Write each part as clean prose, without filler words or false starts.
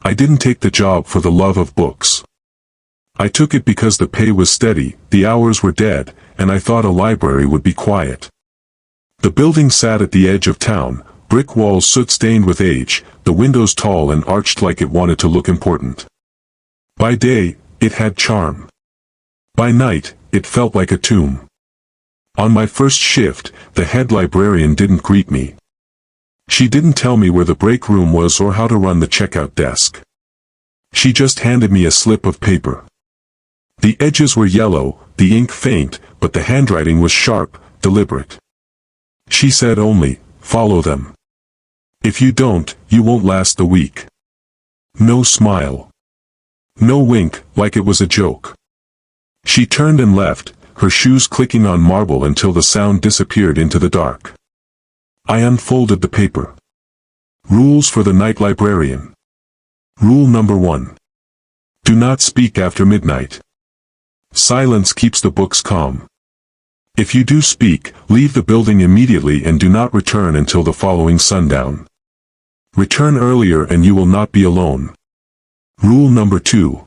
I didn't take the job for the love of books. I took it because the pay was steady, the hours were dead, and I thought a library would be quiet. The building sat at the edge of town, brick walls soot-stained with age, the windows tall and arched like it wanted to look important. By day, it had charm. By night, it felt like a tomb. On my first shift, the head librarian didn't greet me. She didn't tell me where the break room was or how to run the checkout desk. She just handed me a slip of paper. The edges were yellow, the ink faint, but the handwriting was sharp, deliberate. She said only, "Follow them. If you don't, you won't last the week." No smile. No wink, like it was a joke. She turned and left, her shoes clicking on marble until the sound disappeared into the dark. I unfolded the paper. Rules for the night librarian. Rule number 1. Do not speak after midnight. Silence keeps the books calm. If you do speak, leave the building immediately and do not return until the following sundown. Return earlier and you will not be alone. Rule number 2.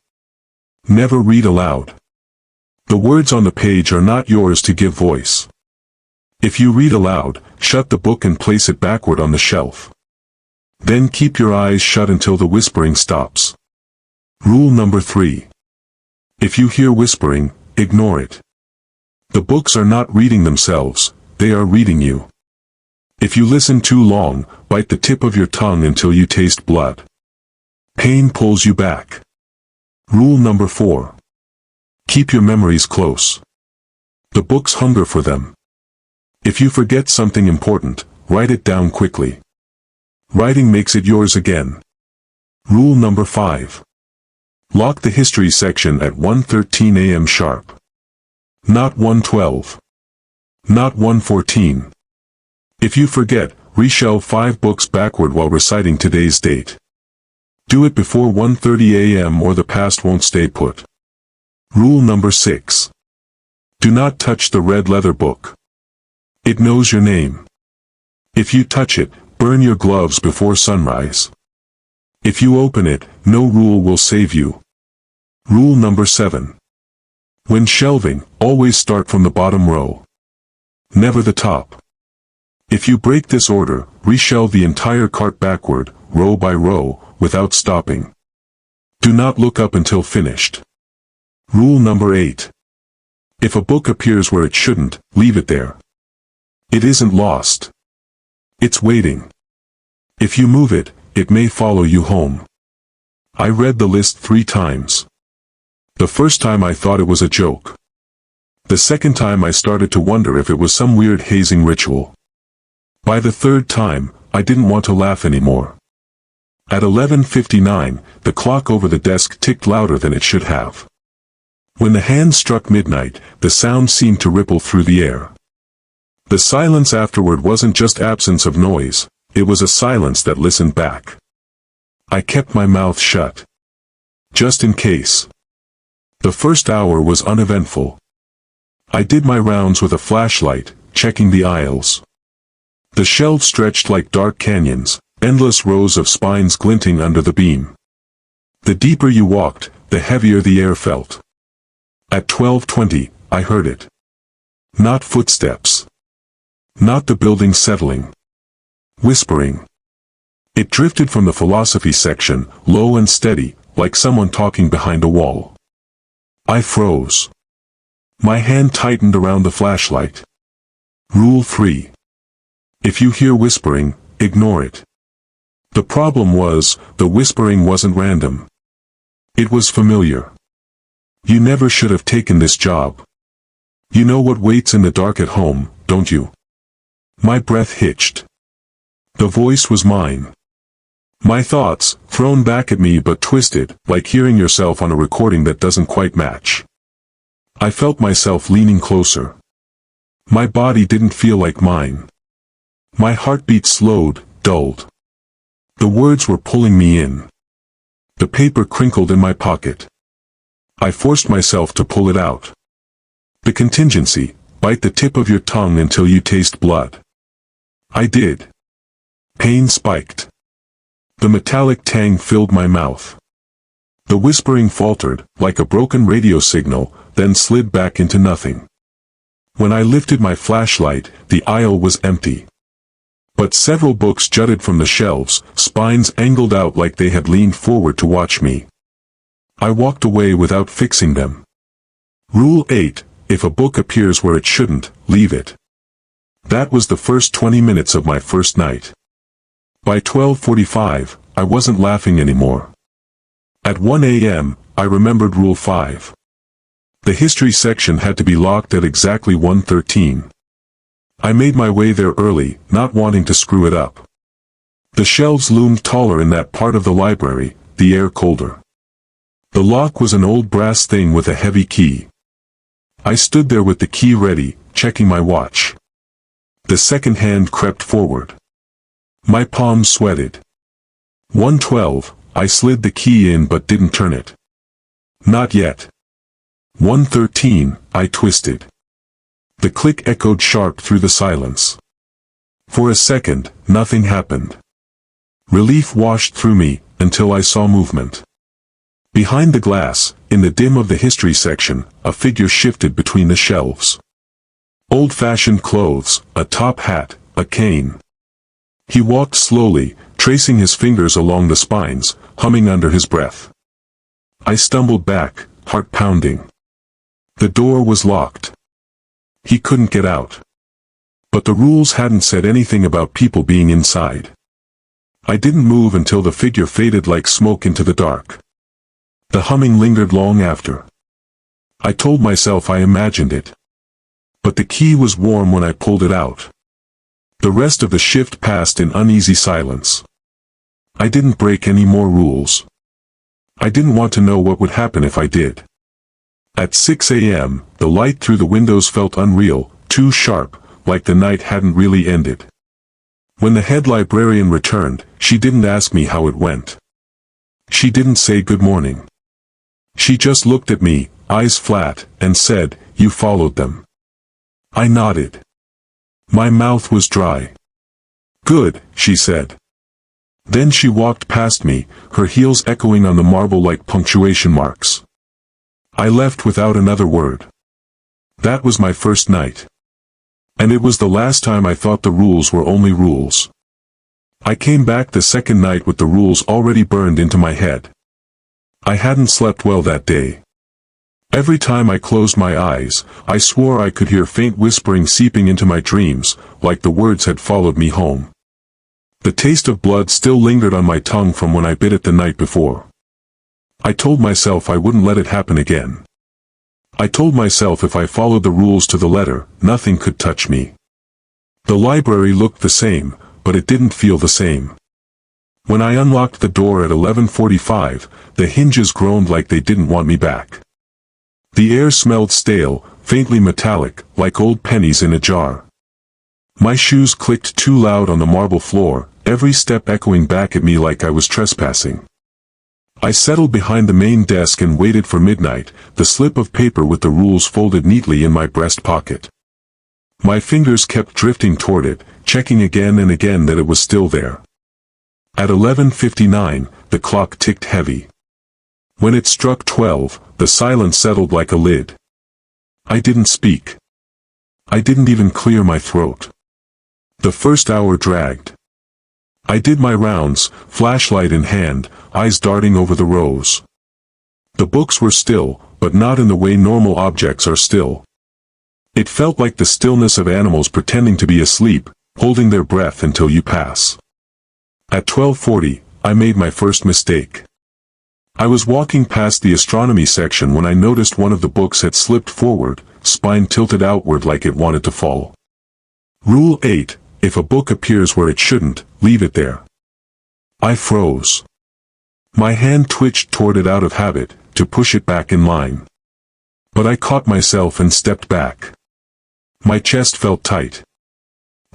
Never read aloud. The words on the page are not yours to give voice. If you read aloud, shut the book and place it backward on the shelf. Then keep your eyes shut until the whispering stops. Rule number 3. If you hear whispering, ignore it. The books are not reading themselves, they are reading you. If you listen too long, bite the tip of your tongue until you taste blood. Pain pulls you back. Rule number 4. Keep your memories close. The books hunger for them. If you forget something important, write it down quickly. Writing makes it yours again. Rule number 5. Lock the history section at 1:13 a.m. sharp. Not 1:12. Not 1:14. If you forget, reshelve 5 books backward while reciting today's date. Do it before 1:30 a.m. or the past won't stay put. Rule number 6. Do not touch the red leather book. It knows your name. If you touch it, burn your gloves before sunrise. If you open it, no rule will save you. Rule number 7. When shelving, always start from the bottom row. Never the top. If you break this order, reshelve the entire cart backward, row by row, without stopping. Do not look up until finished. Rule number 8. If a book appears where it shouldn't, leave it there. It isn't lost. It's waiting. If you move it, it may follow you home. I read the list 3 times. The first time I thought it was a joke. The second time I started to wonder if it was some weird hazing ritual. By the third time, I didn't want to laugh anymore. At 11:59, the clock over the desk ticked louder than it should have. When the hand struck midnight, the sound seemed to ripple through the air. The silence afterward wasn't just absence of noise, it was a silence that listened back. I kept my mouth shut. Just in case. The first hour was uneventful. I did my rounds with a flashlight, checking the aisles. The shelves stretched like dark canyons, endless rows of spines glinting under the beam. The deeper you walked, the heavier the air felt. At 12:20, I heard it. Not footsteps. Not the building settling. Whispering. It drifted from the philosophy section, low and steady, like someone talking behind a wall. I froze. My hand tightened around the flashlight. Rule 3. If you hear whispering, ignore it. The problem was, the whispering wasn't random. It was familiar. You never should have taken this job. You know what waits in the dark at home, don't you? My breath hitched. The voice was mine. My thoughts, thrown back at me but twisted, like hearing yourself on a recording that doesn't quite match. I felt myself leaning closer. My body didn't feel like mine. My heartbeat slowed, dulled. The words were pulling me in. The paper crinkled in my pocket. I forced myself to pull it out. The contingency, bite the tip of your tongue until you taste blood. I did. Pain spiked. The metallic tang filled my mouth. The whispering faltered, like a broken radio signal, then slid back into nothing. When I lifted my flashlight, the aisle was empty. But several books jutted from the shelves, spines angled out like they had leaned forward to watch me. I walked away without fixing them. Rule 8, if a book appears where it shouldn't, leave it. That was the first 20 minutes of my first night. By 12:45, I wasn't laughing anymore. At 1 a.m., I remembered Rule 5. The history section had to be locked at exactly 1:13. I made my way there early, not wanting to screw it up. The shelves loomed taller in that part of the library, the air colder. The lock was an old brass thing with a heavy key. I stood there with the key ready, checking my watch. The second hand crept forward. My palms sweated. 1:12, I slid the key in but didn't turn it. Not yet. 1:13, I twisted. The click echoed sharp through the silence. For a second, nothing happened. Relief washed through me, until I saw movement. Behind the glass, in the dim of the history section, a figure shifted between the shelves. Old-fashioned clothes, a top hat, a cane. He walked slowly, tracing his fingers along the spines, humming under his breath. I stumbled back, heart pounding. The door was locked. He couldn't get out. But the rules hadn't said anything about people being inside. I didn't move until the figure faded like smoke into the dark. The humming lingered long after. I told myself I imagined it. But the key was warm when I pulled it out. The rest of the shift passed in uneasy silence. I didn't break any more rules. I didn't want to know what would happen if I did. At 6 a.m., the light through the windows felt unreal, too sharp, like the night hadn't really ended. When the head librarian returned, she didn't ask me how it went. She didn't say good morning. She just looked at me, eyes flat, and said, "You followed them." I nodded. My mouth was dry. "Good," she said. Then she walked past me, her heels echoing on the marble like punctuation marks. I left without another word. That was my first night. And it was the last time I thought the rules were only rules. I came back the second night with the rules already burned into my head. I hadn't slept well that day. Every time I closed my eyes, I swore I could hear faint whispering seeping into my dreams, like the words had followed me home. The taste of blood still lingered on my tongue from when I bit it the night before. I told myself I wouldn't let it happen again. I told myself if I followed the rules to the letter, nothing could touch me. The library looked the same, but it didn't feel the same. When I unlocked the door at 11:45, the hinges groaned like they didn't want me back. The air smelled stale, faintly metallic, like old pennies in a jar. My shoes clicked too loud on the marble floor, every step echoing back at me like I was trespassing. I settled behind the main desk and waited for midnight, the slip of paper with the rules folded neatly in my breast pocket. My fingers kept drifting toward it, checking again and again that it was still there. At 11:59, the clock ticked heavy. When it struck 12, the silence settled like a lid. I didn't speak. I didn't even clear my throat. The first hour dragged. I did my rounds, flashlight in hand, eyes darting over the rows. The books were still, but not in the way normal objects are still. It felt like the stillness of animals pretending to be asleep, holding their breath until you pass. At 12:40, I made my first mistake. I was walking past the astronomy section when I noticed one of the books had slipped forward, spine tilted outward like it wanted to fall. Rule 8, if a book appears where it shouldn't, leave it there. I froze. My hand twitched toward it out of habit, to push it back in line. But I caught myself and stepped back. My chest felt tight.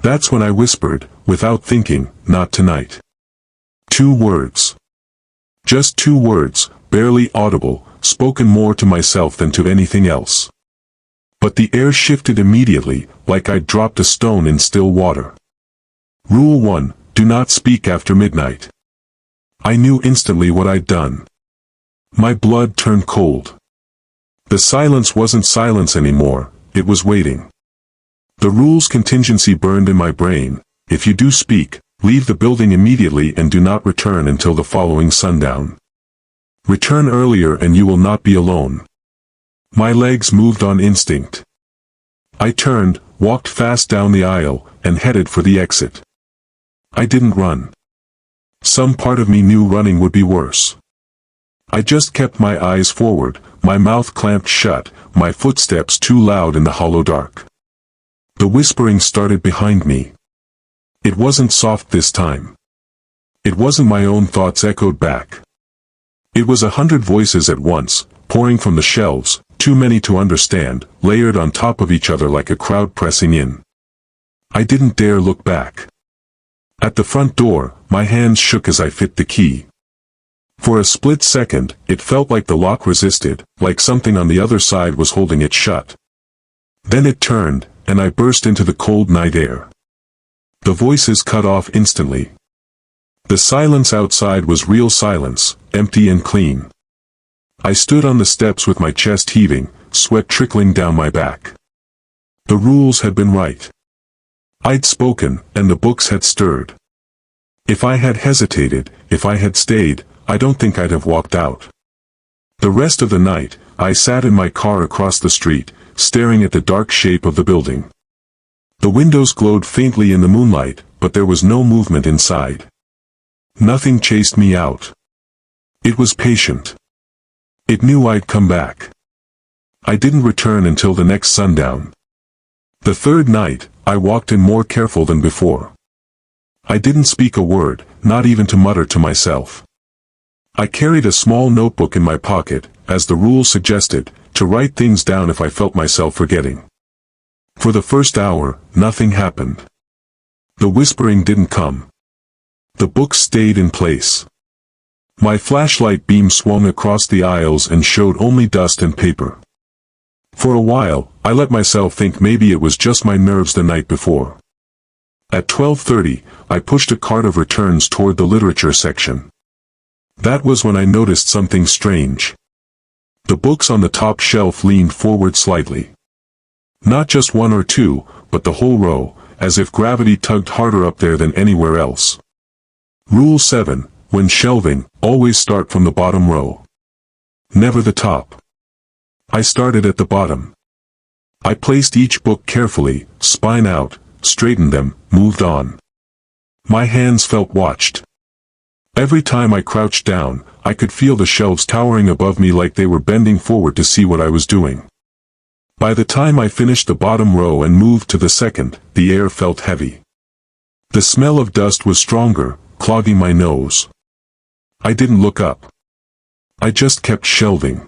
That's when I whispered, without thinking, "Not tonight." 2 words. Just 2 words, barely audible, spoken more to myself than to anything else. But the air shifted immediately, like I'd dropped a stone in still water. Rule 1, do not speak after midnight. I knew instantly what I'd done. My blood turned cold. The silence wasn't silence anymore, it was waiting. The rule's contingency burned in my brain: if you do speak, leave the building immediately and do not return until the following sundown. Return earlier and you will not be alone. My legs moved on instinct. I turned, walked fast down the aisle, and headed for the exit. I didn't run. Some part of me knew running would be worse. I just kept my eyes forward, my mouth clamped shut, my footsteps too loud in the hollow dark. The whispering started behind me. It wasn't soft this time. It wasn't my own thoughts echoed back. It was 100 voices at once, pouring from the shelves, too many to understand, layered on top of each other like a crowd pressing in. I didn't dare look back. At the front door, my hands shook as I fit the key. For a split second, it felt like the lock resisted, like something on the other side was holding it shut. Then it turned, and I burst into the cold night air. The voices cut off instantly. The silence outside was real silence, empty and clean. I stood on the steps with my chest heaving, sweat trickling down my back. The rules had been right. I'd spoken, and the books had stirred. If I had hesitated, if I had stayed, I don't think I'd have walked out. The rest of the night, I sat in my car across the street, staring at the dark shape of the building. The windows glowed faintly in the moonlight, but there was no movement inside. Nothing chased me out. It was patient. It knew I'd come back. I didn't return until the next sundown. The third night, I walked in more careful than before. I didn't speak a word, not even to mutter to myself. I carried a small notebook in my pocket, as the rules suggested, to write things down if I felt myself forgetting. For the first hour, nothing happened. The whispering didn't come. The books stayed in place. My flashlight beam swung across the aisles and showed only dust and paper. For a while, I let myself think maybe it was just my nerves the night before. At 12:30, I pushed a cart of returns toward the literature section. That was when I noticed something strange. The books on the top shelf leaned forward slightly. Not just one or two, but the whole row, as if gravity tugged harder up there than anywhere else. Rule 7, when shelving, always start from the bottom row. Never the top. I started at the bottom. I placed each book carefully, spine out, straightened them, moved on. My hands felt watched. Every time I crouched down, I could feel the shelves towering above me like they were bending forward to see what I was doing. By the time I finished the bottom row and moved to the second, the air felt heavy. The smell of dust was stronger, clogging my nose. I didn't look up. I just kept shelving.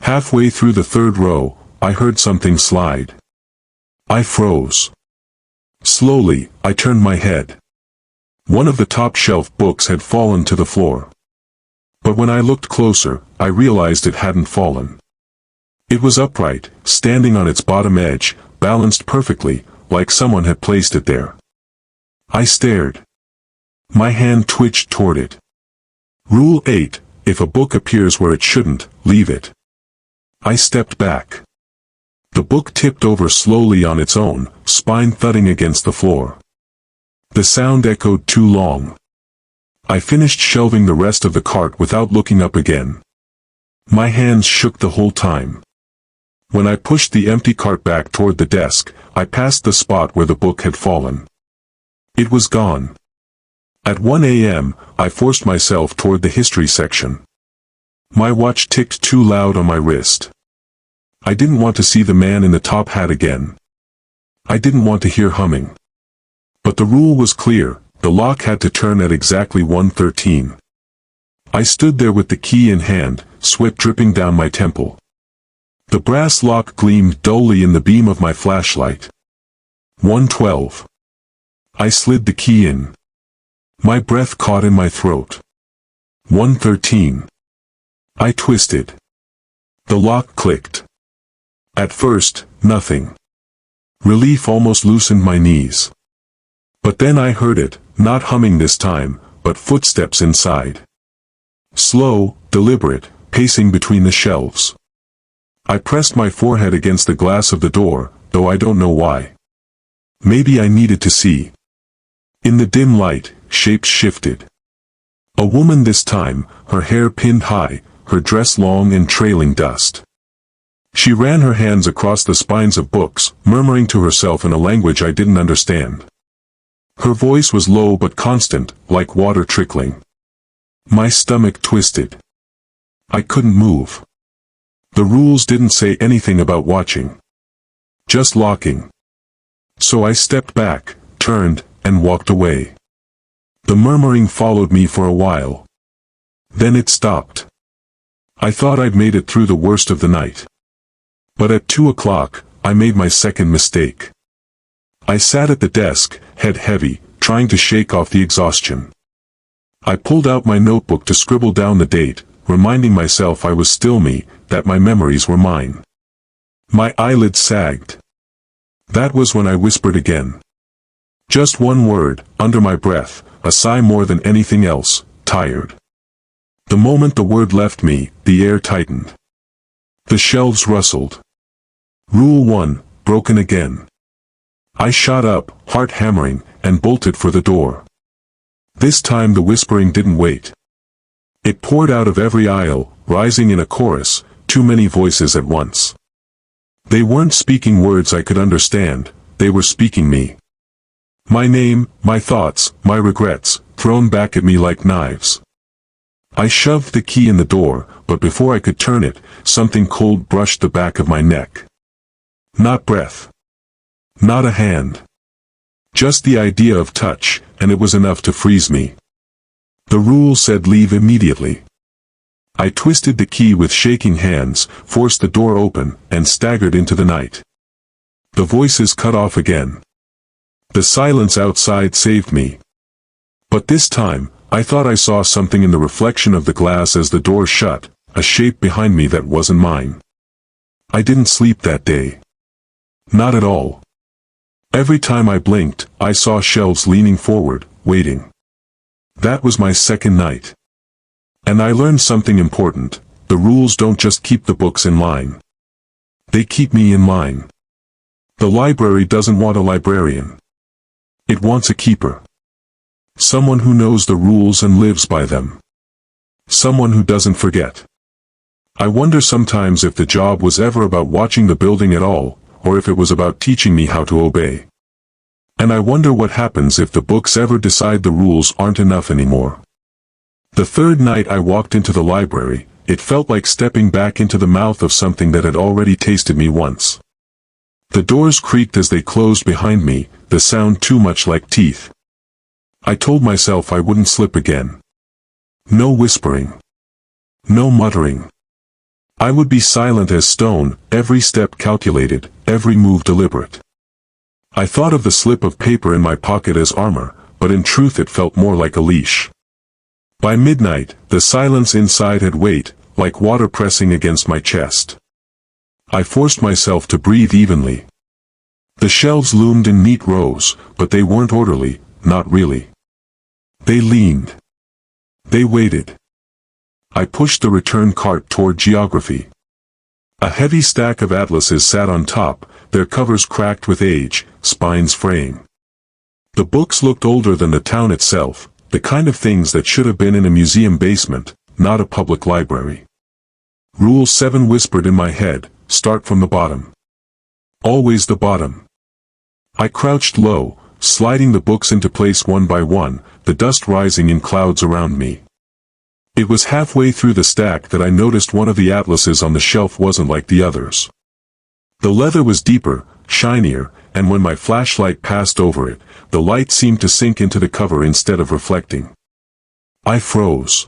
Halfway through the third row, I heard something slide. I froze. Slowly, I turned my head. One of the top shelf books had fallen to the floor. But when I looked closer, I realized it hadn't fallen. It was upright, standing on its bottom edge, balanced perfectly, like someone had placed it there. I stared. My hand twitched toward it. Rule 8, if a book appears where it shouldn't, leave it. I stepped back. The book tipped over slowly on its own, spine thudding against the floor. The sound echoed too long. I finished shelving the rest of the cart without looking up again. My hands shook the whole time. When I pushed the empty cart back toward the desk, I passed the spot where the book had fallen. It was gone. At 1 a.m., I forced myself toward the history section. My watch ticked too loud on my wrist. I didn't want to see the man in the top hat again. I didn't want to hear humming. But the rule was clear, the lock had to turn at exactly 1:13. I stood there with the key in hand, sweat dripping down my temple. The brass lock gleamed dully in the beam of my flashlight. 1:12. I slid the key in. My breath caught in my throat. 1:13. I twisted. The lock clicked. At first, nothing. Relief almost loosened my knees. But then I heard it, not humming this time, but footsteps inside. Slow, deliberate, pacing between the shelves. I pressed my forehead against the glass of the door, though I don't know why. Maybe I needed to see. In the dim light, shapes shifted. A woman this time, her hair pinned high, her dress long and trailing dust. She ran her hands across the spines of books, murmuring to herself in a language I didn't understand. Her voice was low but constant, like water trickling. My stomach twisted. I couldn't move. The rules didn't say anything about watching. Just locking. So I stepped back, turned, and walked away. The murmuring followed me for a while. Then it stopped. I thought I'd made it through the worst of the night. But at 2 o'clock, I made my second mistake. I sat at the desk, head heavy, trying to shake off the exhaustion. I pulled out my notebook to scribble down the date, reminding myself I was still me, that my memories were mine. My eyelids sagged. That was when I whispered again. Just one word, under my breath, a sigh more than anything else, tired. The moment the word left me, the air tightened. The shelves rustled. Rule 1, broken again. I shot up, heart hammering, and bolted for the door. This time the whispering didn't wait. It poured out of every aisle, rising in a chorus, too many voices at once. They weren't speaking words I could understand, they were speaking me. My name, my thoughts, my regrets, thrown back at me like knives. I shoved the key in the door, but before I could turn it, something cold brushed the back of my neck. Not breath. Not a hand. Just the idea of touch, and it was enough to freeze me. The rule said leave immediately. I twisted the key with shaking hands, forced the door open, and staggered into the night. The voices cut off again. The silence outside saved me. But this time, I thought I saw something in the reflection of the glass as the door shut, a shape behind me that wasn't mine. I didn't sleep that day. Not at all. Every time I blinked, I saw shelves leaning forward, waiting. That was my second night. And I learned something important. The rules don't just keep the books in line. They keep me in line. The library doesn't want a librarian. It wants a keeper. Someone who knows the rules and lives by them. Someone who doesn't forget. I wonder sometimes if the job was ever about watching the building at all, or if it was about teaching me how to obey. And I wonder what happens if the books ever decide the rules aren't enough anymore. The third night I walked into the library, it felt like stepping back into the mouth of something that had already tasted me once. The doors creaked as they closed behind me, the sound too much like teeth. I told myself I wouldn't slip again. No whispering. No muttering. I would be silent as stone, every step calculated, every move deliberate. I thought of the slip of paper in my pocket as armor, but in truth it felt more like a leash. By midnight, the silence inside had weight, like water pressing against my chest. I forced myself to breathe evenly. The shelves loomed in neat rows, but they weren't orderly, not really. They leaned. They waited. I pushed the return cart toward geography. A heavy stack of atlases sat on top, their covers cracked with age, spines fraying. The books looked older than the town itself, the kind of things that should have been in a museum basement, not a public library. Rule 7 whispered in my head, start from the bottom. Always the bottom. I crouched low, sliding the books into place one by one, the dust rising in clouds around me. It was halfway through the stack that I noticed one of the atlases on the shelf wasn't like the others. The leather was deeper, shinier, and when my flashlight passed over it, the light seemed to sink into the cover instead of reflecting. I froze.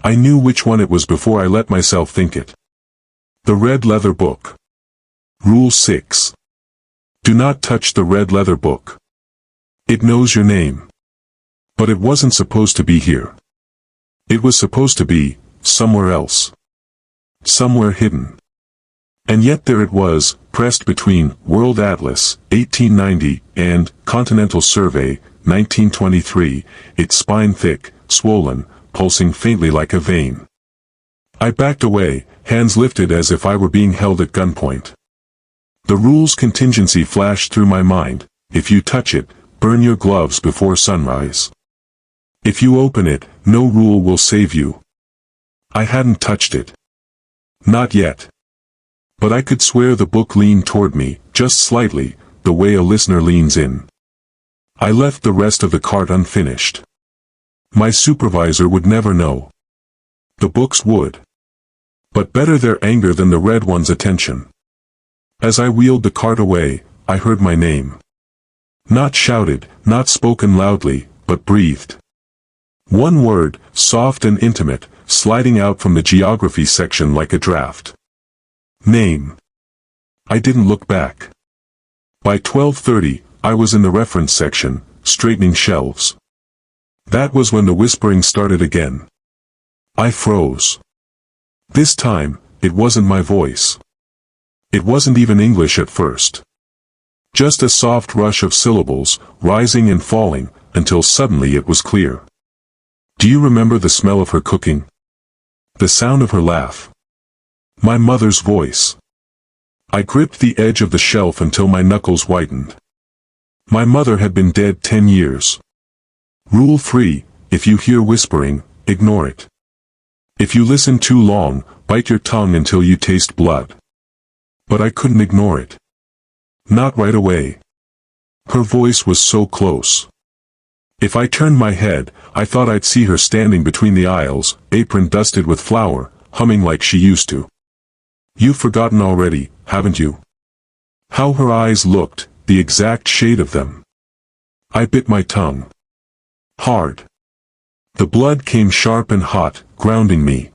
I knew which one it was before I let myself think it. The red leather book. Rule 6. Do not touch the red leather book. It knows your name. But it wasn't supposed to be here. It was supposed to be somewhere else. Somewhere hidden. And yet there it was, pressed between World Atlas, 1890, and Continental Survey, 1923, its spine thick, swollen, pulsing faintly like a vein. I backed away, hands lifted as if I were being held at gunpoint. The rule's contingency flashed through my mind: if you touch it, burn your gloves before sunrise. If you open it, no rule will save you. I hadn't touched it. Not yet. But I could swear the book leaned toward me, just slightly, the way a listener leans in. I left the rest of the cart unfinished. My supervisor would never know. The books would. But better their anger than the red one's attention. As I wheeled the cart away, I heard my name. Not shouted, not spoken loudly, but breathed. One word, soft and intimate, sliding out from the geography section like a draft. Name. I didn't look back. By 12:30, I was in the reference section, straightening shelves. That was when the whispering started again. I froze. This time, it wasn't my voice. It wasn't even English at first. Just a soft rush of syllables, rising and falling, until suddenly it was clear. Do you remember the smell of her cooking? The sound of her laugh? My mother's voice. I gripped the edge of the shelf until my knuckles whitened. My mother had been dead 10 years. Rule 3, if you hear whispering, ignore it. If you listen too long, bite your tongue until you taste blood. But I couldn't ignore it. Not right away. Her voice was so close. If I turned my head, I thought I'd see her standing between the aisles, apron dusted with flour, humming like she used to. You've forgotten already, haven't you? How her eyes looked, the exact shade of them. I bit my tongue. Hard. The blood came sharp and hot, grounding me.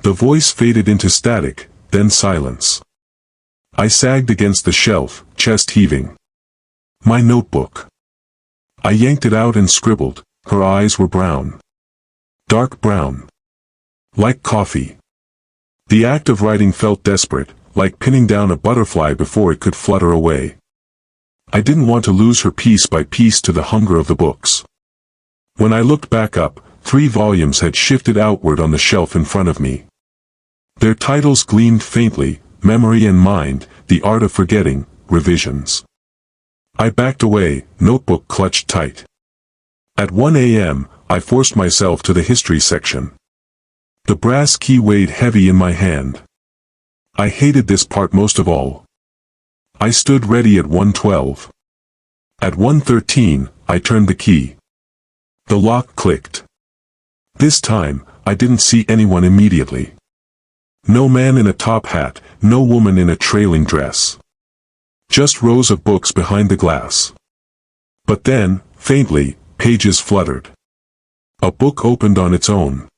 The voice faded into static, then silence. I sagged against the shelf, chest heaving. My notebook. I yanked it out and scribbled. Her eyes were brown. Dark brown. Like coffee. The act of writing felt desperate, like pinning down a butterfly before it could flutter away. I didn't want to lose her piece by piece to the hunger of the books. When I looked back up, 3 volumes had shifted outward on the shelf in front of me. Their titles gleamed faintly: Memory and Mind, The Art of Forgetting, Revisions. I backed away, notebook clutched tight. At 1 a.m., I forced myself to the history section. The brass key weighed heavy in my hand. I hated this part most of all. I stood ready at 1:12. At 1:13, I turned the key. The lock clicked. This time, I didn't see anyone immediately. No man in a top hat, no woman in a trailing dress. Just rows of books behind the glass. But then, faintly, pages fluttered. A book opened on its own.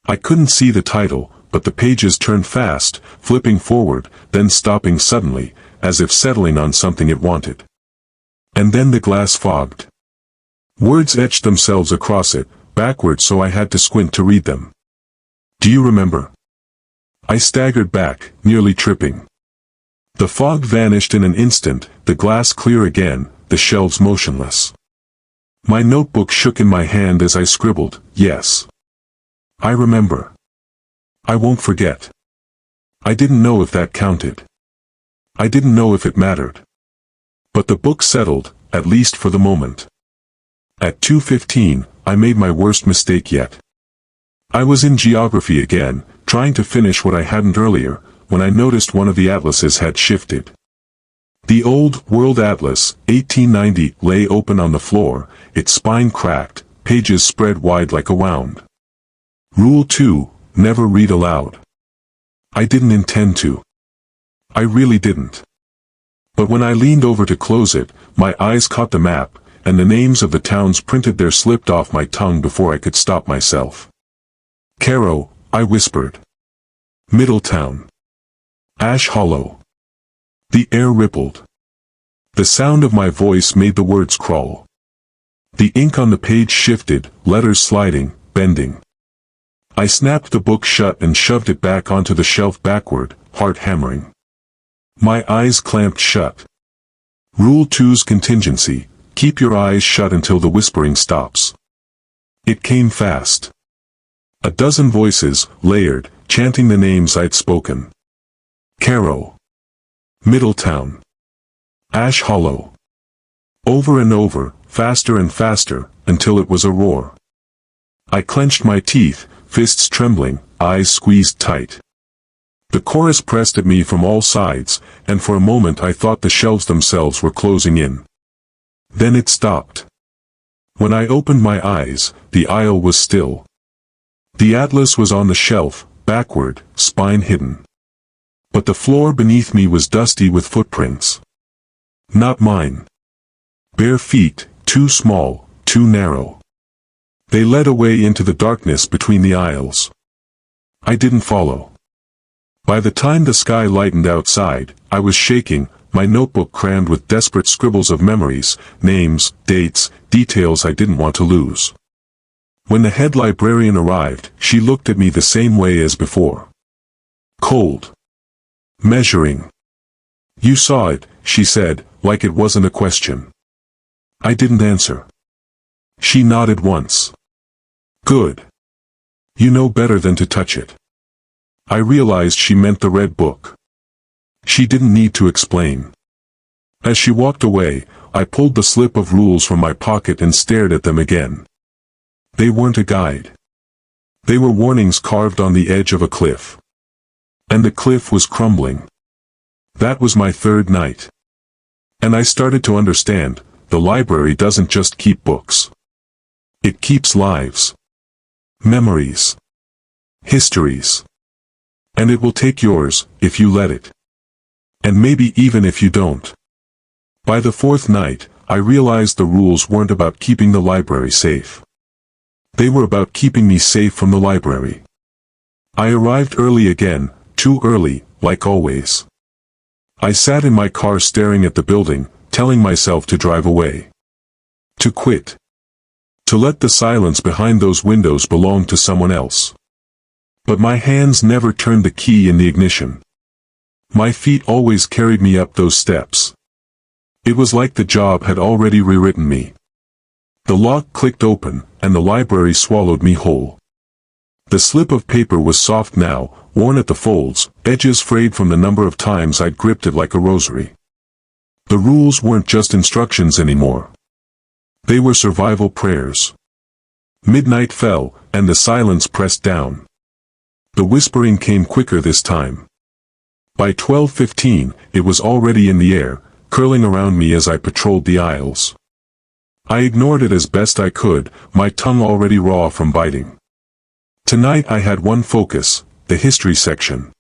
I couldn't see the title, but the pages turned fast, flipping forward, then stopping suddenly, as if settling on something it wanted. And then the glass fogged. Words etched themselves across it, backward, so I had to squint to read them. Do you remember? I staggered back, nearly tripping. The fog vanished in an instant, the glass clear again, the shelves motionless. My notebook shook in my hand as I scribbled, yes. I remember. I won't forget. I didn't know if that counted. I didn't know if it mattered. But the book settled, at least for the moment. At 2:15, I made my worst mistake yet. I was in geography again, trying to finish what I hadn't earlier, when I noticed one of the atlases had shifted. The old World Atlas, 1890, lay open on the floor, its spine cracked, pages spread wide like a wound. Rule 2, never read aloud. I didn't intend to. I really didn't. But when I leaned over to close it, my eyes caught the map, and the names of the towns printed there slipped off my tongue before I could stop myself. Cairo, I whispered. Middletown. Ash Hollow. The air rippled. The sound of my voice made the words crawl. The ink on the page shifted, letters sliding, bending. I snapped the book shut and shoved it back onto the shelf backward, heart hammering. My eyes clamped shut. Rule 2's contingency: keep your eyes shut until the whispering stops. It came fast. A dozen voices, layered, chanting the names I'd spoken. Caro. Middletown. Ash Hollow. Over and over, faster and faster, until it was a roar. I clenched my teeth, fists trembling, eyes squeezed tight. The chorus pressed at me from all sides, and for a moment I thought the shelves themselves were closing in. Then it stopped. When I opened my eyes, the aisle was still. The atlas was on the shelf, backward, spine hidden. But the floor beneath me was dusty with footprints. Not mine. Bare feet, too small, too narrow. They led away into the darkness between the aisles. I didn't follow. By the time the sky lightened outside, I was shaking, my notebook crammed with desperate scribbles of memories, names, dates, details I didn't want to lose. When the head librarian arrived, she looked at me the same way as before. Cold. Measuring. You saw it, she said, like it wasn't a question. I didn't answer. She nodded once. Good. You know better than to touch it. I realized she meant the red book. She didn't need to explain. As she walked away, I pulled the slip of rules from my pocket and stared at them again. They weren't a guide. They were warnings carved on the edge of a cliff. And the cliff was crumbling. That was my third night. And I started to understand, the library doesn't just keep books. It keeps lives. Memories. Histories. And it will take yours, if you let it. And maybe even if you don't. By the fourth night, I realized the rules weren't about keeping the library safe. They were about keeping me safe from the library. I arrived early again, too early, like always. I sat in my car staring at the building, telling myself to drive away. To quit. To let the silence behind those windows belong to someone else. But my hands never turned the key in the ignition. My feet always carried me up those steps. It was like the job had already rewritten me. The lock clicked open, and the library swallowed me whole. The slip of paper was soft now, worn at the folds, edges frayed from the number of times I'd gripped it like a rosary. The rules weren't just instructions anymore. They were survival prayers. Midnight fell, and the silence pressed down. The whispering came quicker this time. By 12:15, it was already in the air, curling around me as I patrolled the aisles. I ignored it as best I could, my tongue already raw from biting. Tonight I had one focus, the history section.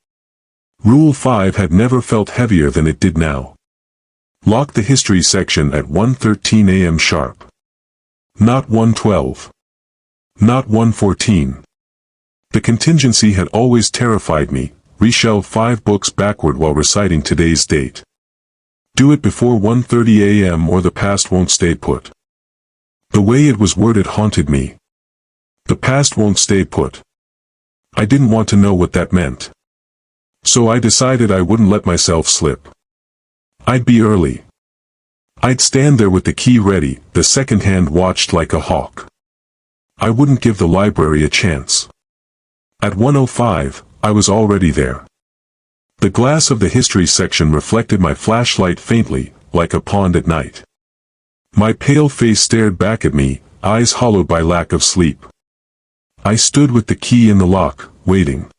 Rule 5 had never felt heavier than it did now. Lock the history section at 1:13 a.m. sharp. Not 1:12. Not 1:14. The contingency had always terrified me, reshelve 5 books backward while reciting today's date. Do it before 1:30 a.m. or the past won't stay put. The way it was worded haunted me. The past won't stay put. I didn't want to know what that meant. So I decided I wouldn't let myself slip. I'd be early. I'd stand there with the key ready, the second hand watched like a hawk. I wouldn't give the library a chance. At 1:05, I was already there. The glass of the history section reflected my flashlight faintly, like a pond at night. My pale face stared back at me, eyes hollowed by lack of sleep. I stood with the key in the lock, waiting.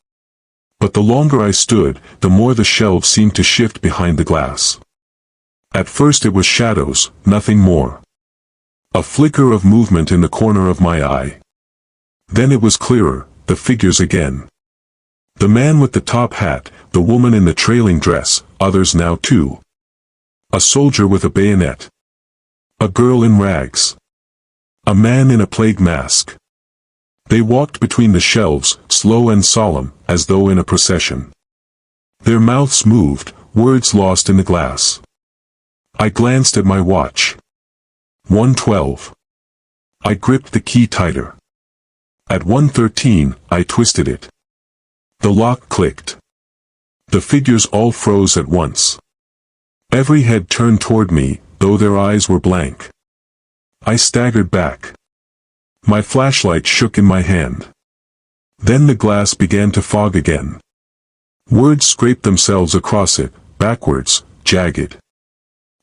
But the longer I stood, the more the shelves seemed to shift behind the glass. At first it was shadows, nothing more. A flicker of movement in the corner of my eye. Then it was clearer, the figures again. The man with the top hat, the woman in the trailing dress, others now too. A soldier with a bayonet. A girl in rags. A man in a plague mask. They walked between the shelves, slow and solemn, as though in a procession. Their mouths moved, words lost in the glass. I glanced at my watch. 1:12. I gripped the key tighter. At 1:13, I twisted it. The lock clicked. The figures all froze at once. Every head turned toward me, though their eyes were blank. I staggered back. My flashlight shook in my hand. Then the glass began to fog again. Words scraped themselves across it, backwards, jagged.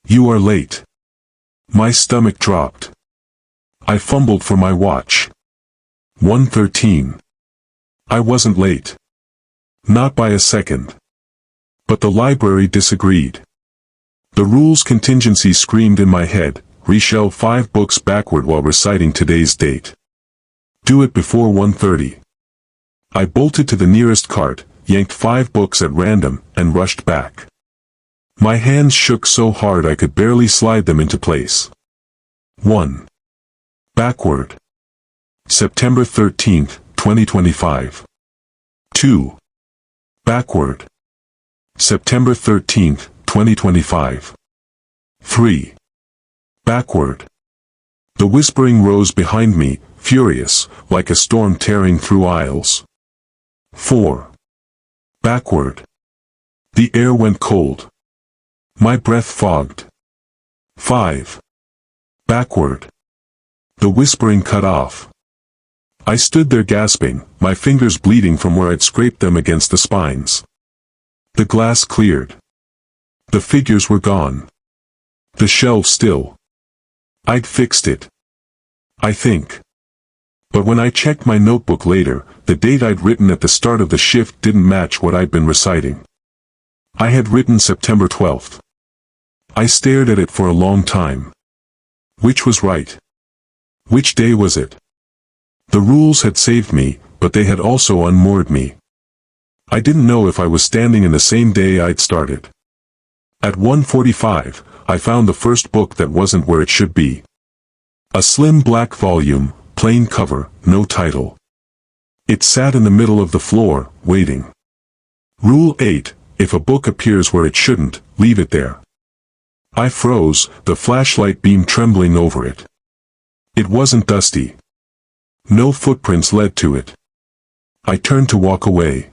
"You are late." My stomach dropped. I fumbled for my watch. 1:13. I wasn't late. Not by a second. But the library disagreed. The rules contingency screamed in my head, reshelve 5 books backward while reciting today's date. Do it before 1:30. I bolted to the nearest cart, yanked 5 books at random, and rushed back. My hands shook so hard I could barely slide them into place. 1. Backward. September 13th, 2025. 2. Backward. September 13th, 2025. 3. Backward. The whispering rose behind me, furious, like a storm tearing through aisles. 4. Backward. The air went cold. My breath fogged. 5. Backward. The whispering cut off. I stood there gasping, my fingers bleeding from where I'd scraped them against the spines. The glass cleared. The figures were gone. The shelf still. I'd fixed it. I think. But when I checked my notebook later, the date I'd written at the start of the shift didn't match what I'd been reciting. I had written September 12th. I stared at it for a long time. Which was right? Which day was it? The rules had saved me, but they had also unmoored me. I didn't know if I was standing in the same day I'd started. At 1:45, I found the first book that wasn't where it should be. A slim black volume, plain cover, no title. It sat in the middle of the floor, waiting. Rule 8, if a book appears where it shouldn't, leave it there. I froze, the flashlight beam trembling over it. It wasn't dusty. No footprints led to it. I turned to walk away.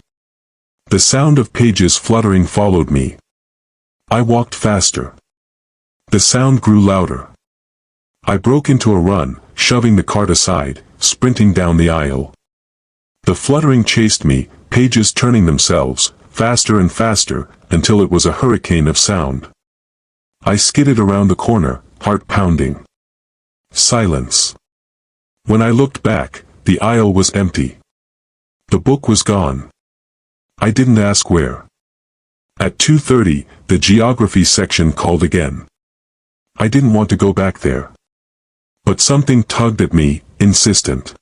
The sound of pages fluttering followed me. I walked faster. The sound grew louder. I broke into a run, shoving the cart aside, sprinting down the aisle. The fluttering chased me, pages turning themselves, faster and faster, until it was a hurricane of sound. I skidded around the corner, heart pounding. Silence. When I looked back, the aisle was empty. The book was gone. I didn't ask where. At 2:30, the geography section called again. I didn't want to go back there. But something tugged at me, insistent.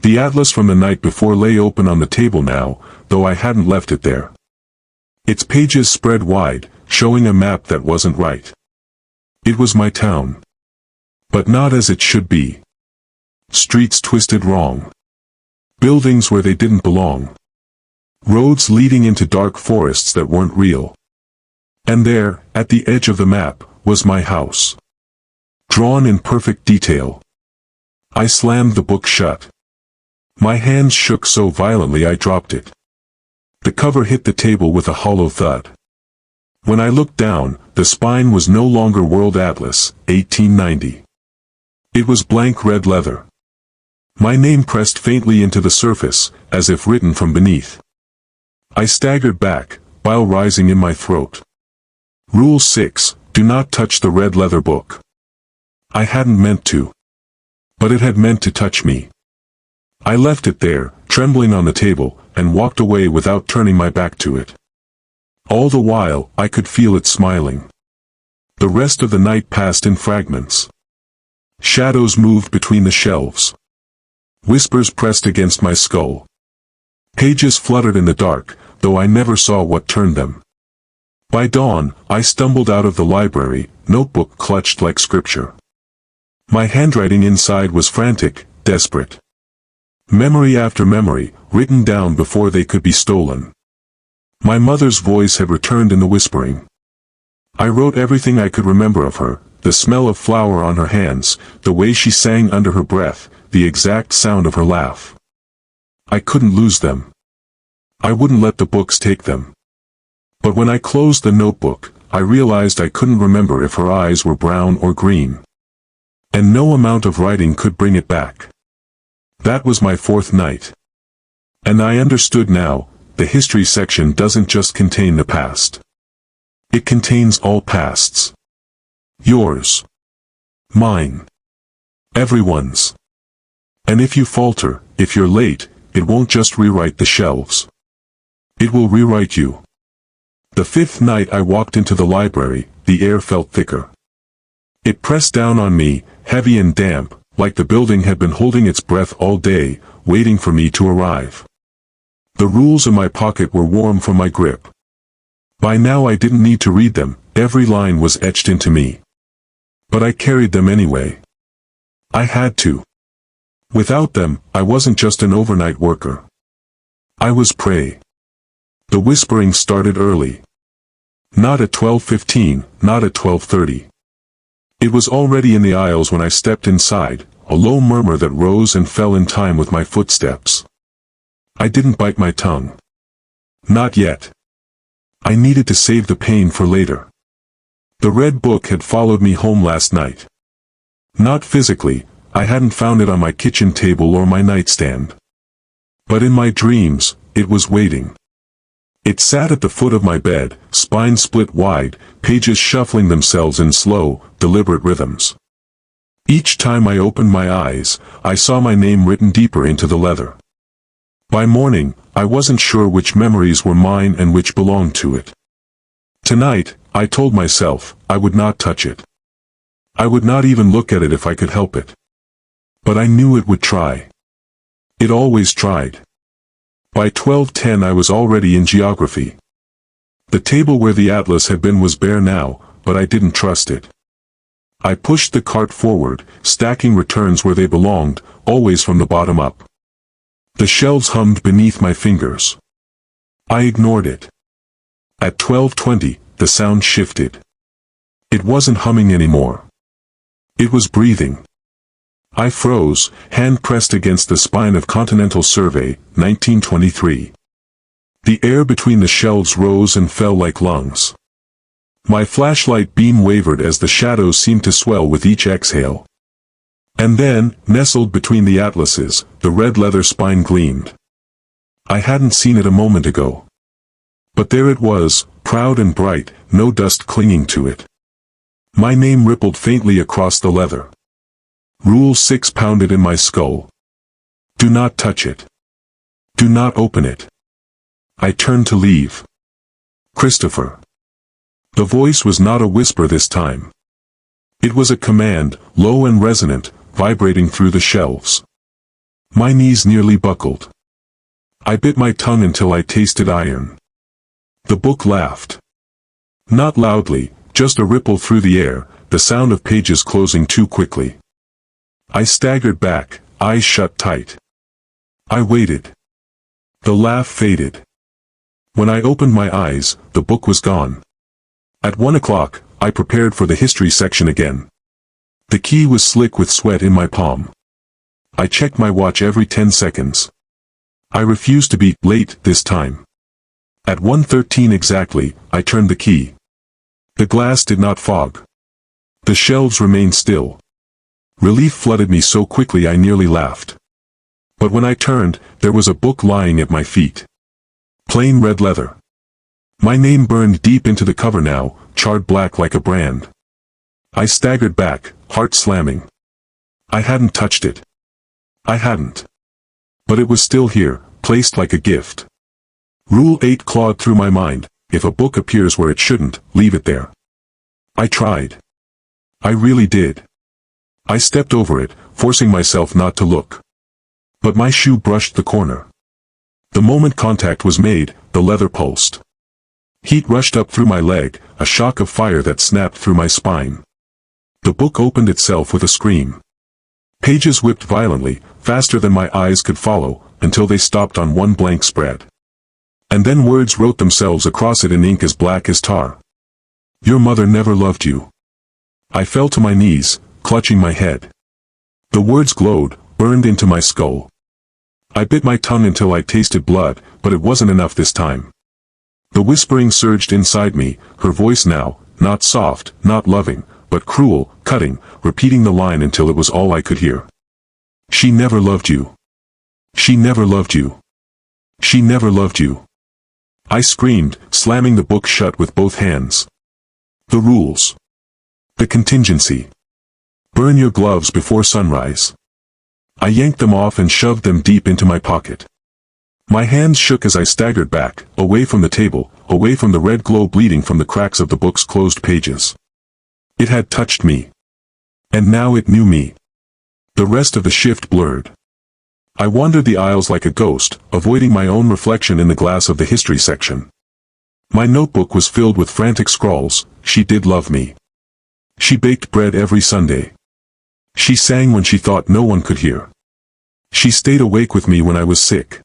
The atlas from the night before lay open on the table now, though I hadn't left it there. Its pages spread wide, showing a map that wasn't right. It was my town. But not as it should be. Streets twisted wrong. Buildings where they didn't belong. Roads leading into dark forests that weren't real. And there, at the edge of the map, was my house. Drawn in perfect detail. I slammed the book shut. My hands shook so violently I dropped it. The cover hit the table with a hollow thud. When I looked down, the spine was no longer World Atlas, 1890. It was blank red leather. My name pressed faintly into the surface, as if written from beneath. I staggered back, bile rising in my throat. Rule 6, do not touch the red leather book. I hadn't meant to. But it had meant to touch me. I left it there, trembling on the table, and walked away without turning my back to it. All the while, I could feel it smiling. The rest of the night passed in fragments. Shadows moved between the shelves. Whispers pressed against my skull. Pages fluttered in the dark, though I never saw what turned them. By dawn, I stumbled out of the library, notebook clutched like scripture. My handwriting inside was frantic, desperate. Memory after memory, written down before they could be stolen. My mother's voice had returned in the whispering. I wrote everything I could remember of her, the smell of flour on her hands, the way she sang under her breath, the exact sound of her laugh. I couldn't lose them. I wouldn't let the books take them. But when I closed the notebook, I realized I couldn't remember if her eyes were brown or green. And no amount of writing could bring it back. That was my fourth night. And I understood now, the history section doesn't just contain the past. It contains all pasts. Yours. Mine. Everyone's. And if you falter, if you're late, it won't just rewrite the shelves. It will rewrite you. The fifth night I walked into the library, the air felt thicker. It pressed down on me, heavy and damp, like the building had been holding its breath all day, waiting for me to arrive. The rules in my pocket were warm from my grip. By now I didn't need to read them, every line was etched into me. But I carried them anyway. I had to. Without them, I wasn't just an overnight worker. I was prey. The whispering started early. Not at 12:15, not at 12:30. It was already in the aisles when I stepped inside, a low murmur that rose and fell in time with my footsteps. I didn't bite my tongue. Not yet. I needed to save the pain for later. The red book had followed me home last night. Not physically, I hadn't found it on my kitchen table or my nightstand. But in my dreams, it was waiting. It sat at the foot of my bed, spine split wide, pages shuffling themselves in slow, deliberate rhythms. Each time I opened my eyes, I saw my name written deeper into the leather. By morning, I wasn't sure which memories were mine and which belonged to it. Tonight, I told myself, I would not touch it. I would not even look at it if I could help it. But I knew it would try. It always tried. By 12:10 I was already in geography. The table where the atlas had been was bare now, but I didn't trust it. I pushed the cart forward, stacking returns where they belonged, always from the bottom up. The shelves hummed beneath my fingers. I ignored it. At 12:20, the sound shifted. It wasn't humming anymore. It was breathing. I froze, hand pressed against the spine of Continental Survey, 1923. The air between the shelves rose and fell like lungs. My flashlight beam wavered as the shadows seemed to swell with each exhale. And then, nestled between the atlases, the red leather spine gleamed. I hadn't seen it a moment ago. But there it was, proud and bright, no dust clinging to it. My name rippled faintly across the leather. Rule 6 pounded in my skull. Do not touch it. Do not open it. I turned to leave. Christopher. The voice was not a whisper this time. It was a command, low and resonant, vibrating through the shelves. My knees nearly buckled. I bit my tongue until I tasted iron. The book laughed. Not loudly, just a ripple through the air, the sound of pages closing too quickly. I staggered back, eyes shut tight. I waited. The laugh faded. When I opened my eyes, the book was gone. At 1 o'clock, I prepared for the history section again. The key was slick with sweat in my palm. I checked my watch every 10 seconds. I refused to be late this time. At 1:13 exactly, I turned the key. The glass did not fog. The shelves remained still. Relief flooded me so quickly I nearly laughed. But when I turned, there was a book lying at my feet. Plain red leather. My name burned deep into the cover now, charred black like a brand. I staggered back, heart slamming. I hadn't touched it. I hadn't. But it was still here, placed like a gift. Rule 8 clawed through my mind, if a book appears where it shouldn't, leave it there. I tried. I really did. I stepped over it, forcing myself not to look. But my shoe brushed the corner. The moment contact was made, the leather pulsed. Heat rushed up through my leg, a shock of fire that snapped through my spine. The book opened itself with a scream. Pages whipped violently, faster than my eyes could follow, until they stopped on one blank spread. And then words wrote themselves across it in ink as black as tar. Your mother never loved you. I fell to my knees, clutching my head. The words glowed, burned into my skull. I bit my tongue until I tasted blood, but it wasn't enough this time. The whispering surged inside me, her voice now, not soft, not loving, but cruel, cutting, repeating the line until it was all I could hear. She never loved you. She never loved you. She never loved you. I screamed, slamming the book shut with both hands. The rules. The contingency. Burn your gloves before sunrise. I yanked them off and shoved them deep into my pocket. My hands shook as I staggered back, away from the table, away from the red glow bleeding from the cracks of the book's closed pages. It had touched me. And now it knew me. The rest of the shift blurred. I wandered the aisles like a ghost, avoiding my own reflection in the glass of the history section. My notebook was filled with frantic scrawls. She did love me. She baked bread every Sunday. She sang when she thought no one could hear. She stayed awake with me when I was sick.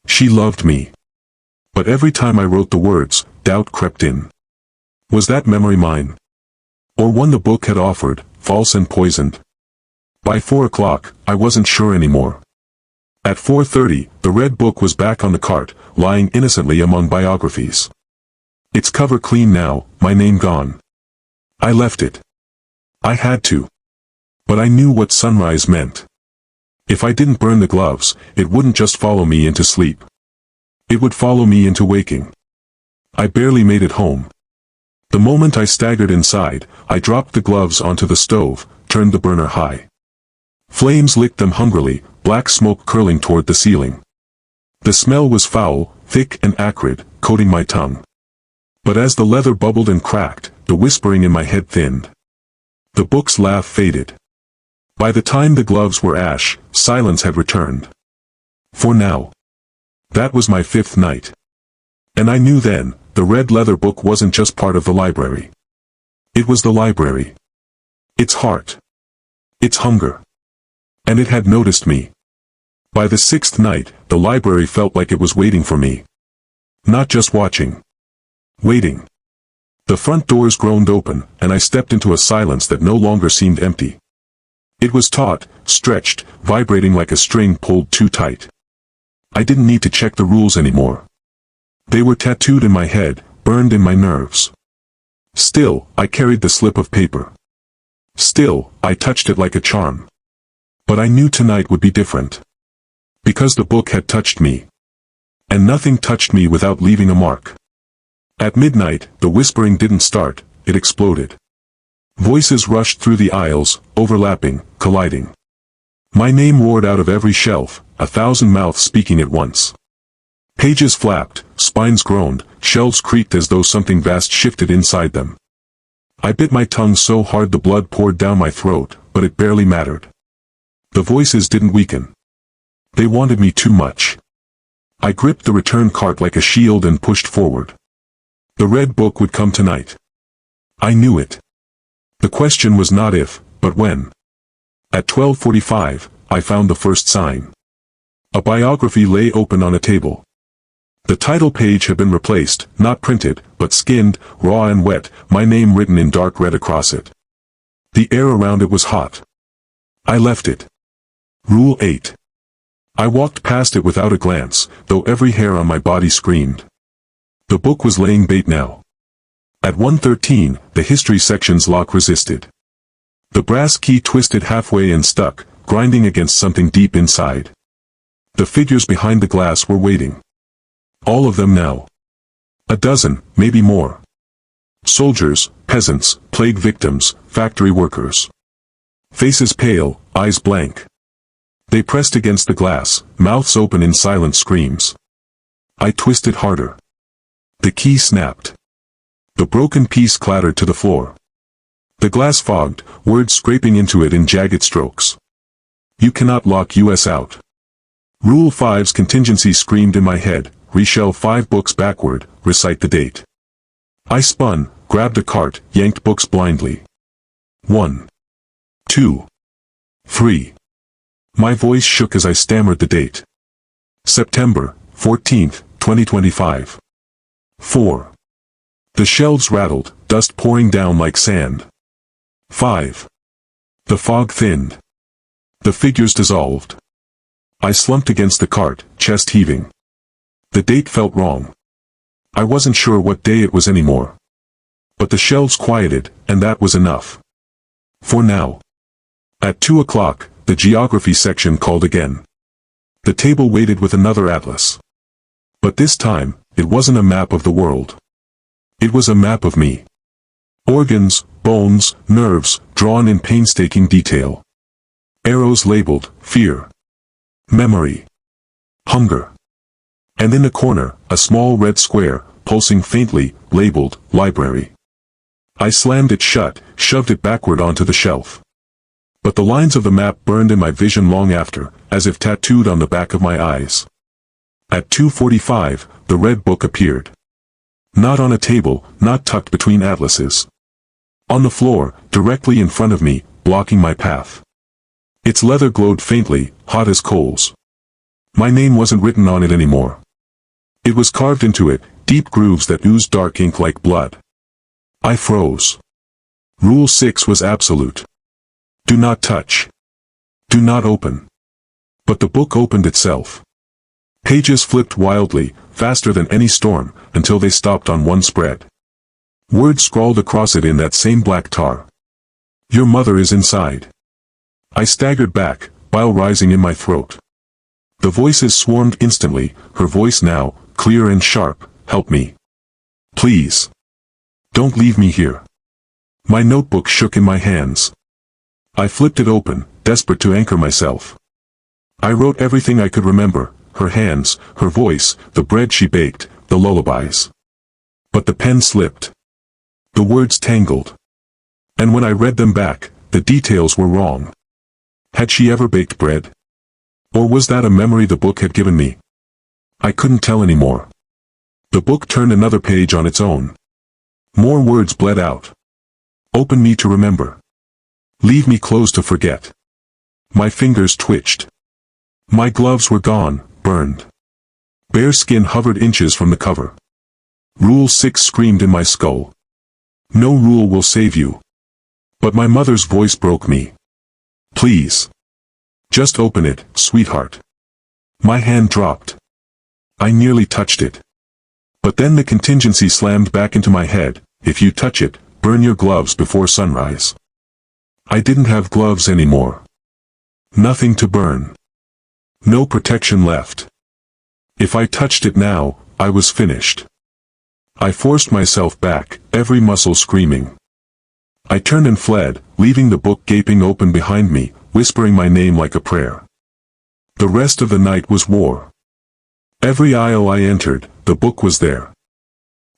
She loved me. But every time I wrote the words, doubt crept in. Was that memory mine? Or one the book had offered, false and poisoned? By 4 o'clock, I wasn't sure anymore. At 4:30, the red book was back on the cart, lying innocently among biographies. Its cover clean now, my name gone. I left it. I had to. But I knew what sunrise meant. If I didn't burn the gloves, it wouldn't just follow me into sleep. It would follow me into waking. I barely made it home. The moment I staggered inside, I dropped the gloves onto the stove, turned the burner high. Flames licked them hungrily, black smoke curling toward the ceiling. The smell was foul, thick and acrid, coating my tongue. But as the leather bubbled and cracked, the whispering in my head thinned. The book's laugh faded. By the time the gloves were ash, silence had returned. For now. That was my 5th night. And I knew then, the red leather book wasn't just part of the library. It was the library. Its heart. Its hunger. And it had noticed me. By the 6th night, the library felt like it was waiting for me. Not just watching. Waiting. The front doors groaned open, and I stepped into a silence that no longer seemed empty. It was taut, stretched, vibrating like a string pulled too tight. I didn't need to check the rules anymore. They were tattooed in my head, burned in my nerves. Still, I carried the slip of paper. Still, I touched it like a charm. But I knew tonight would be different. Because the book had touched me. And nothing touched me without leaving a mark. At midnight, the whispering didn't start, it exploded. Voices rushed through the aisles, overlapping, colliding. My name roared out of every shelf, 1,000 mouths speaking at once. Pages flapped, spines groaned, shelves creaked as though something vast shifted inside them. I bit my tongue so hard the blood poured down my throat, but it barely mattered. The voices didn't weaken. They wanted me too much. I gripped the return cart like a shield and pushed forward. The red book would come tonight. I knew it. The question was not if, but when. At 12:45, I found the first sign. A biography lay open on a table. The title page had been replaced, not printed, but skinned, raw and wet, my name written in dark red across it. The air around it was hot. I left it. Rule 8. I walked past it without a glance, though every hair on my body screamed. The book was laying bait now. At 1:13, the history section's lock resisted. The brass key twisted halfway and stuck, grinding against something deep inside. The figures behind the glass were waiting. All of them now. A dozen, maybe more. Soldiers, peasants, plague victims, factory workers. Faces pale, eyes blank. They pressed against the glass, mouths open in silent screams. I twisted harder. The key snapped. The broken piece clattered to the floor. The glass fogged, words scraping into it in jagged strokes. You cannot lock us out. Rule 5's contingency screamed in my head, reshelve 5 books backward, recite the date. I spun, grabbed a cart, yanked books blindly. 1. 2. 3. My voice shook as I stammered the date. September 14th, 2025. 4. The shelves rattled, dust pouring down like sand. 5. The fog thinned. The figures dissolved. I slumped against the cart, chest heaving. The date felt wrong. I I wasn't sure what day it was anymore. But the shelves quieted, and that was enough. For now. At 2 o'clock, the geography section called again. The table waited with another atlas. But this time, it wasn't a map of the world. It was a map of me. Organs, bones, nerves, drawn in painstaking detail. Arrows labeled, fear. Memory. Hunger. And in the corner, a small red square, pulsing faintly, labeled, library. I slammed it shut, shoved it backward onto the shelf. But the lines of the map burned in my vision long after, as if tattooed on the back of my eyes. At 2:45, the red book appeared. Not on a table, not tucked between atlases. On the floor, directly in front of me, blocking my path. Its leather glowed faintly, hot as coals. My name wasn't written on it anymore. It was carved into it, deep grooves that oozed dark ink like blood. I froze. Rule 6 was absolute. Do not touch. Do not open. But the book opened itself. Pages flipped wildly, faster than any storm, until they stopped on one spread. Words scrawled across it in that same black tar. Your mother is inside. I staggered back, bile rising in my throat. The voices swarmed instantly, her voice now, clear and sharp, help me. Please. Don't leave me here. My notebook shook in my hands. I flipped it open, desperate to anchor myself. I wrote everything I could remember, her hands, her voice, the bread she baked, the lullabies. But the pen slipped. The words tangled. And when I read them back, the details were wrong. Had she ever baked bread? Or was that a memory the book had given me? I couldn't tell anymore. The book turned another page on its own. More words bled out. Open me to remember. Leave me closed to forget. My fingers twitched. My gloves were gone, burned. Bare skin hovered inches from the cover. Rule 6 screamed in my skull. No rule will save you. But my mother's voice broke me. Please. Just open it, sweetheart. My hand dropped. I nearly touched it. But then the contingency slammed back into my head, if you touch it, burn your gloves before sunrise. I didn't have gloves anymore. Nothing to burn. No protection left. If I touched it now, I was finished. I forced myself back, every muscle screaming. I turned and fled, leaving the book gaping open behind me, whispering my name like a prayer. The rest of the night was war. Every aisle I entered, the book was there.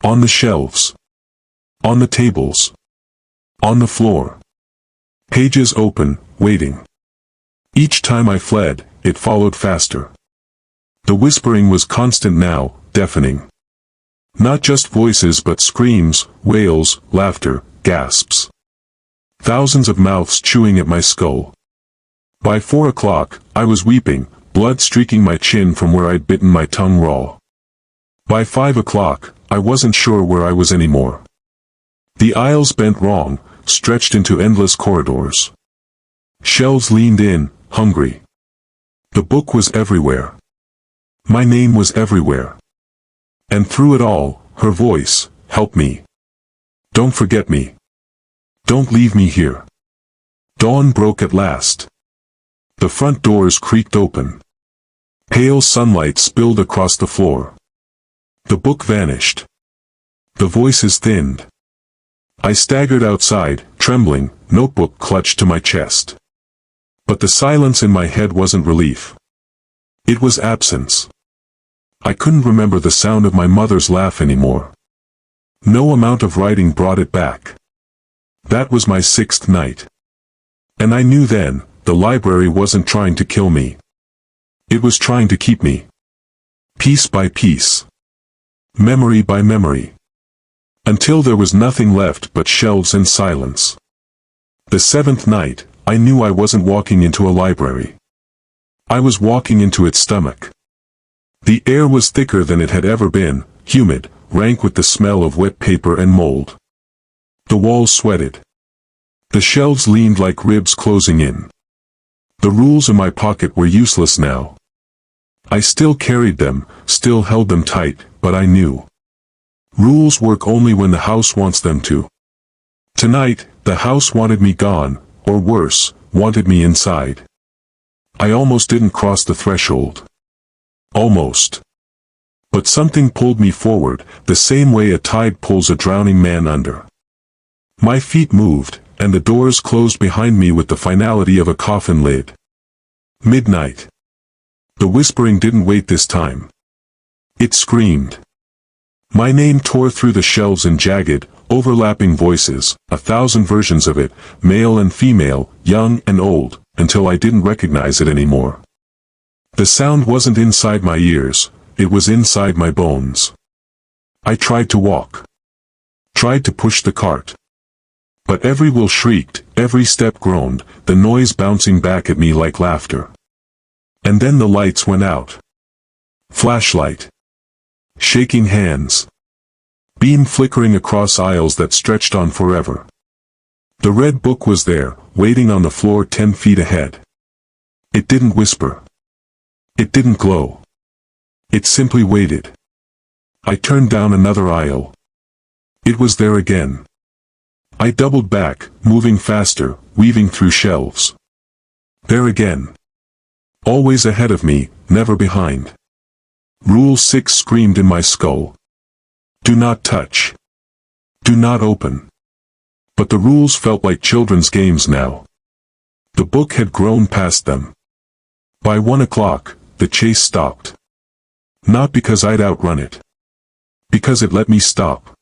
On the shelves. On the tables. On the floor. Pages open, waiting. Each time I fled, it followed faster. The whispering was constant now, deafening. Not just voices but screams, wails, laughter, gasps. Thousands of mouths chewing at my skull. By 4 o'clock, I was weeping, blood streaking my chin from where I'd bitten my tongue raw. By 5 o'clock, I wasn't sure where I was anymore. The aisles bent wrong, stretched into endless corridors. Shelves leaned in, hungry. The book was everywhere. My name was everywhere. And through it all, her voice, help me. Don't forget me. Don't leave me here. Dawn broke at last. The front doors creaked open. Pale sunlight spilled across the floor. The book vanished. The voices thinned. I staggered outside, trembling, notebook clutched to my chest. But the silence in my head wasn't relief. It was absence. I couldn't remember the sound of my mother's laugh anymore. No amount of writing brought it back. That was my 6th night. And I knew then, the library wasn't trying to kill me. It was trying to keep me. Piece by piece. Memory by memory. Until there was nothing left but shelves and silence. The 7th night, I knew I wasn't walking into a library. I was walking into its stomach. The air was thicker than it had ever been, humid, rank with the smell of wet paper and mold. The walls sweated. The shelves leaned like ribs closing in. The rules in my pocket were useless now. I still carried them, still held them tight, but I knew. Rules work only when the house wants them to. Tonight, the house wanted me gone, or worse, wanted me inside. I almost didn't cross the threshold. Almost. But something pulled me forward, the same way a tide pulls a drowning man under. My feet moved, and the doors closed behind me with the finality of a coffin lid. Midnight. The whispering didn't wait this time. It screamed. My name tore through the shelves in jagged, overlapping voices, 1,000 versions of it, male and female, young and old, until I didn't recognize it anymore. The sound wasn't inside my ears, it was inside my bones. I tried to walk. Tried to push the cart. But every wheel shrieked, every step groaned, the noise bouncing back at me like laughter. And then the lights went out. Flashlight. Shaking hands. Beam flickering across aisles that stretched on forever. The red book was there, waiting on the floor 10 feet ahead. It didn't whisper. It didn't glow. It simply waited. I turned down another aisle. It was there again. I doubled back, moving faster, weaving through shelves. There again. Always ahead of me, never behind. Rule 6 screamed in my skull. Do not touch. Do not open. But the rules felt like children's games now. The book had grown past them. By 1 o'clock, the chase stopped. Not because I'd outrun it. Because it let me stop.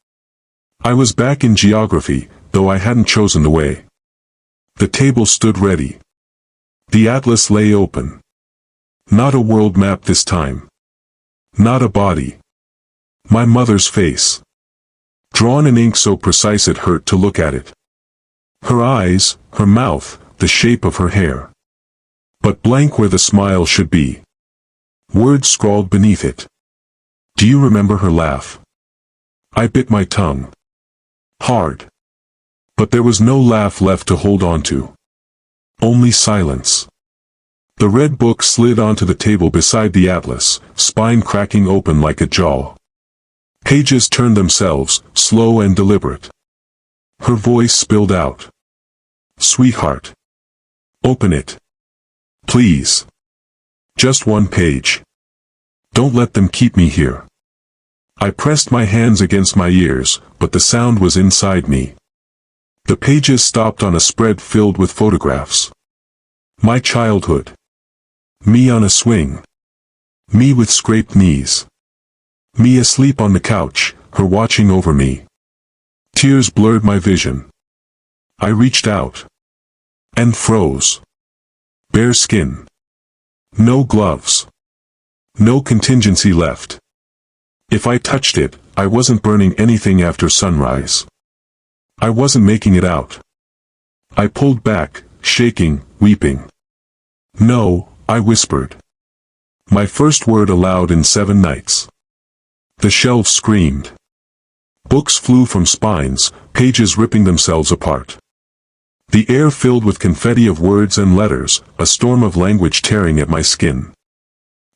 I was back in geography, though I hadn't chosen the way. The table stood ready. The atlas lay open. Not a world map this time. Not a body. My mother's face. Drawn in ink so precise it hurt to look at it. Her eyes, her mouth, the shape of her hair. But blank where the smile should be. Words scrawled beneath it. Do you remember her laugh? I bit my tongue. Hard. But there was no laugh left to hold on to. Only silence. The red book slid onto the table beside the atlas, spine cracking open like a jaw. Pages turned themselves, slow and deliberate. Her voice spilled out. Sweetheart. Open it. Please. Just one page. Don't let them keep me here. I pressed my hands against my ears, but the sound was inside me. The pages stopped on a spread filled with photographs. My childhood. Me on a swing. Me with scraped knees. Me asleep on the couch, her watching over me. Tears blurred my vision. I reached out. And froze. Bare skin. No gloves. No contingency left. If I touched it, I wasn't burning anything after sunrise. I wasn't making it out. I pulled back, shaking, weeping. No, I whispered. My first word aloud in 7 nights. The shelves screamed. Books flew from spines, pages ripping themselves apart. The air filled with confetti of words and letters, a storm of language tearing at my skin.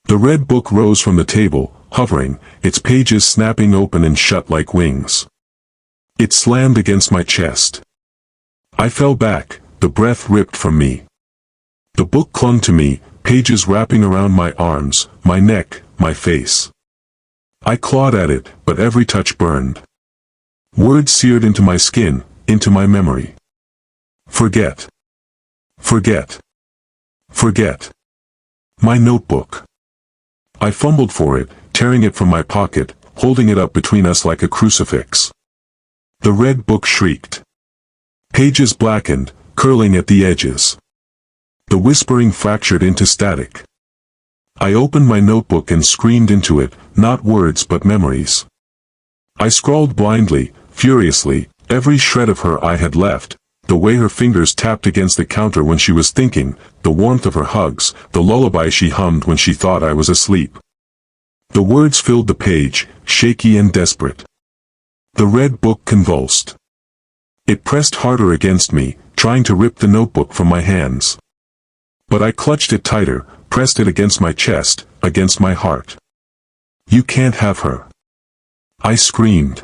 The red book rose from the table, hovering, its pages snapping open and shut like wings. It slammed against my chest. I fell back, the breath ripped from me. The book clung to me, pages wrapping around my arms, my neck, my face. I clawed at it, but every touch burned. Words seared into my skin, into my memory. Forget. Forget. Forget. My notebook. I fumbled for it, tearing it from my pocket, holding it up between us like a crucifix. The red book shrieked. Pages blackened, curling at the edges. The whispering fractured into static. I opened my notebook and screamed into it, not words but memories. I scrawled blindly, furiously, every shred of her I had left, the way her fingers tapped against the counter when she was thinking, the warmth of her hugs, the lullaby she hummed when she thought I was asleep. The words filled the page, shaky and desperate. The red book convulsed. It pressed harder against me, trying to rip the notebook from my hands. But I clutched it tighter, pressed it against my chest, against my heart. You can't have her. I screamed.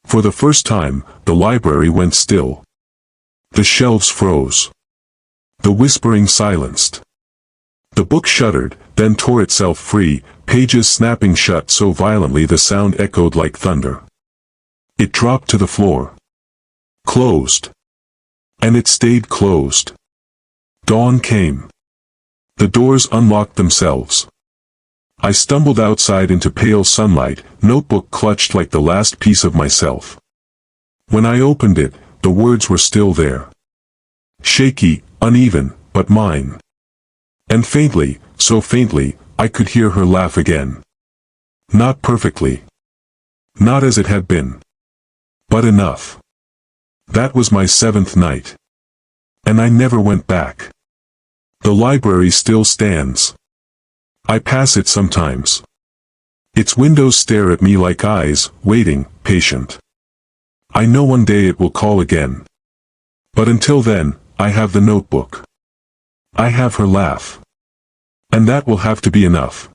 For the first time, the library went still. The shelves froze. The whispering silenced. The book shuddered, then tore itself free, pages snapping shut so violently the sound echoed like thunder. It dropped to the floor. Closed. And it stayed closed. Dawn came. The doors unlocked themselves. I stumbled outside into pale sunlight, notebook clutched like the last piece of myself. When I opened it, the words were still there. Shaky, uneven, but mine. And faintly, so faintly, I could hear her laugh again. Not perfectly. Not as it had been. But enough. That was my 7th night. And I never went back. The library still stands. I pass it sometimes. Its windows stare at me like eyes, waiting, patient. I know one day it will call again. But until then, I have the notebook. I have her laugh. And that will have to be enough.